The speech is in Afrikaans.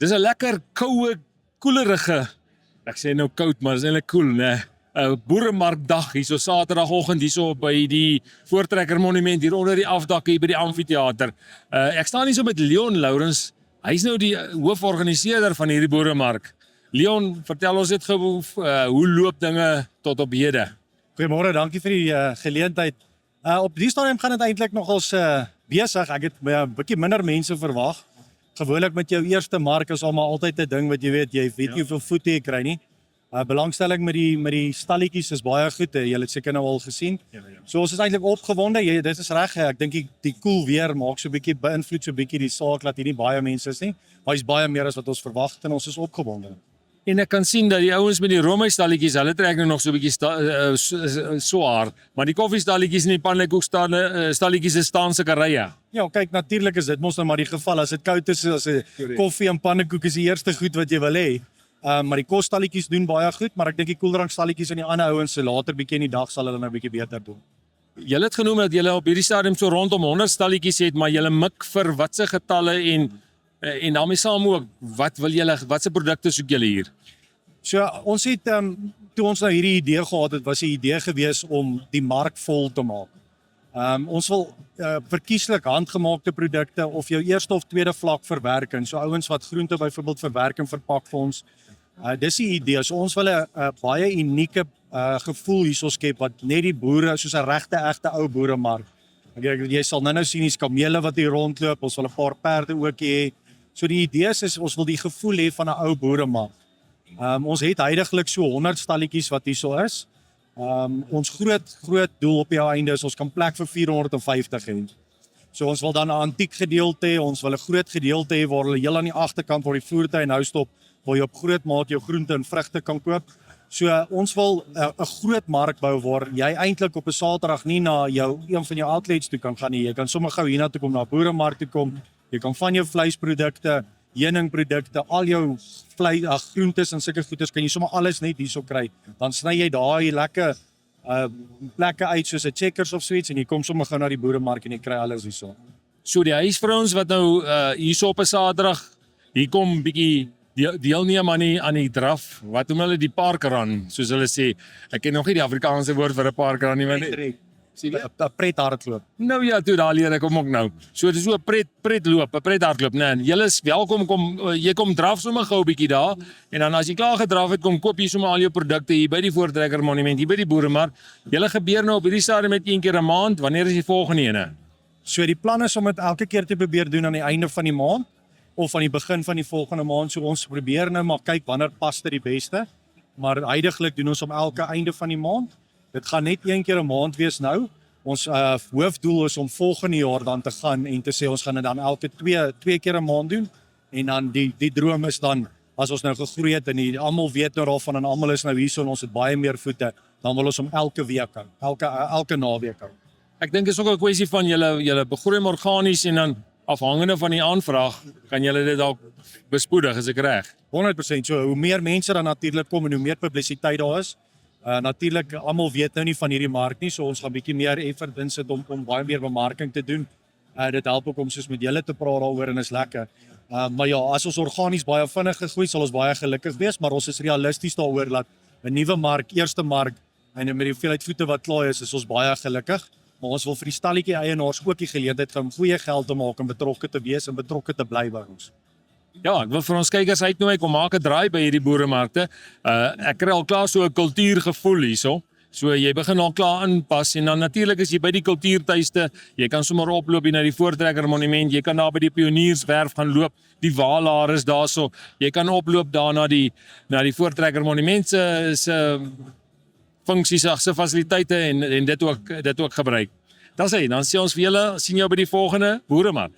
Dis 'n lekker koue, koelerige, ek sê nou koud, maar dis eintlik koel, né? Boeremarkdag hier so Saterdagoggend hier so by die Voortrekker Monument hier onder die afdak hier by die amfitheater. Ek staan hier so met Leon Lourens. Hy's nou die hooforganiseerder van hierdie boeremark. Leon, vertel ons net gou hoe loop dinge tot op hede? Goeiemôre, dankie vir die geleentheid. Op die stadium gaan dit eintlik nogals besig. Ek het 'n bietjie minder mense verwag. Gewoonlik met jou eerste mark is almal altyd 'n ding wat jy weet nie hoeveel voete jy kry nie. Belangstelling met die stalletjies is baie goed. Jy het seker nou al gesien. So ons is eintlik opgewonde. Dit is reg. Ek dink die koel weer maak so 'n bietjie beïnvloed so 'n bietjie die saak dat hier nie baie mense is nie. Maar hy's baie meer as wat ons verwag het en ons is opgewonde. En ek kan sien dat die ouens met die roomystalletjies, hulle trek nou nog so 'n bietjie swaar, maar die koffiestalletjies en die pannenkoekstalletjies staan sulke rye. Ja, kyk, natuurlik is dit mos nou maar die geval. As dit koud is, as 'n koffie en pannekoek is die eerste goed wat jy wil hê. Maar die kosstalletjies doen baie goed, maar ek dink die koeldrankstalletjies en die ander ouens se later bietjie in die dag sal hulle nou bietjie beter doen. Julle het genoem dat julle op hierdie stadium so rondom 100 stalletjies het, maar julle mik vir watse getalle en daarmee saam ook, watse produkte soek julle hier? So ons het toe ons nou hierdie idee gehad het, was die idee gewees om die mark vol te maak. Ons wil verkieslik handgemaakte produkte of jou eerste of tweede vlak verwerking. So ouens wat groente byvoorbeeld verwerk en verpak vir ons. Dis die idee. So ons wil 'n baie unieke gevoel hierso skep wat net die boere soos 'n regte egte ou boeremark. Jy sal nou sien die kamele wat hier rondloop. Ons wil 'n paar perde ook hê. So die idee is ons wil die gevoel hê van 'n ou boeremark. Ons het heidaglik so 100 stalletjies wat hierso is. Ons groot doel op die einde is ons kan plek vir 450 hê. So ons wil dan 'n antiek gedeelte hê, ons wil 'n groot gedeelte hê waar hulle heel aan die agterkant waar die voertuie nou stop, waar jy op groot maat jou groente en vrugte kan koop. So ons wil 'n groot mark bou waar jy eintlik op 'n Saterdag nie na een van jou outlets toe kan gaan nie. Jy kan sommer gou hiernatoe kom, na 'n boeremark toe kom. Jy kan van jou vleisprodukte, heuningprodukte, al jou groentes en sulke goeders kan jy sommer alles net hierso kry. Dan sny jy daai lekker plekke uit soos 'n Checkers of so iets en jy kom sommer gou na die boeremark en jy kry alles hierso. So die huisvrouens wat nou hierso op 'n Saterdag hier kom bietjie deelneem aan die draf, wat noem hulle die parkrun, soos hulle sê. Ek ken nog nie die Afrikaanse woord vir 'n parkrun nie, maar'n prethardloop. Nou ja, toe daar leer ek hom ook nou. So dis so 'n pretloop, 'n prethardloop, né? Nee, julle is welkom, jy kom draf sommer gou 'n bietjie daar en dan as jy klaar gedraf het, kom koop jy sommer al jou produkte hier by die Voortrekker Monument, hier by die boeremark. Julle gebeur nou op hierdie stadium met een keer 'n maand. Wanneer is die volgende ene? So die plan is om dit elke keer te probeer doen aan die einde van die maand of aan die begin van die volgende maand. So ons probeer nou maar kyk wanneer pas dit die beste. Maar heidaglik doen ons om elke einde van die maand. Dit gaan net een keer 'n maand wees nou. Ons hoofdoel is om volgende jaar dan te gaan en te sê ons gaan dit dan elke twee keer 'n maand doen. En dan die droom is dan as ons nou gegroei het en almal weet nou daarvan en almal is nou hierso en ons het baie meer voete, dan wil ons om elke week hou, elke naweek hou. Ek dink dit is ook 'n kwessie van julle begroei organies en dan afhangende van die aanvraag kan julle dit dalk bespoedig, is ek reg? 100%. So hoe meer mense dan natuurlik kom en hoe meer publisiteit daar is. Natuurlik almal weet nou nie van hierdie mark nie, so ons gaan bietjie meer effort insit om baie meer bemarking te doen. Dit help ook om soos met julle te praat daaroor en is lekker. Maar ja, as ons organies baie vinnig gegroei sal ons baie gelukkig wees, maar ons is realisties daaroor dat 'n nuwe mark, eerste mark en met die hoeveelheid voete wat klaar is ons baie gelukkig. Maar ons wil vir die stalletjie eienaars ook die geleentheid gee om goeie geld te maak en betrokke te wees en betrokke te bly by ons. Ja, ek wil vir ons kykers uitnooi kom maak 'n draai by hierdie boeremarkte. Ek kry al klaar so 'n kultuurgevoel hierso. So jy begin al klaar inpas en dan natuurlik as jy by die kultuurtuiste, jy kan sommer oploop hier na die Voortrekker Monument, jy kan daar by die Pionierswerf gaan loop, die Waalaar is daarso. Jy kan oploop daar na die Voortrekker Monument se funksies, se fasiliteite en dit ook gebruik. Dan sien ons vir julle, sien jou by die volgende boeremark.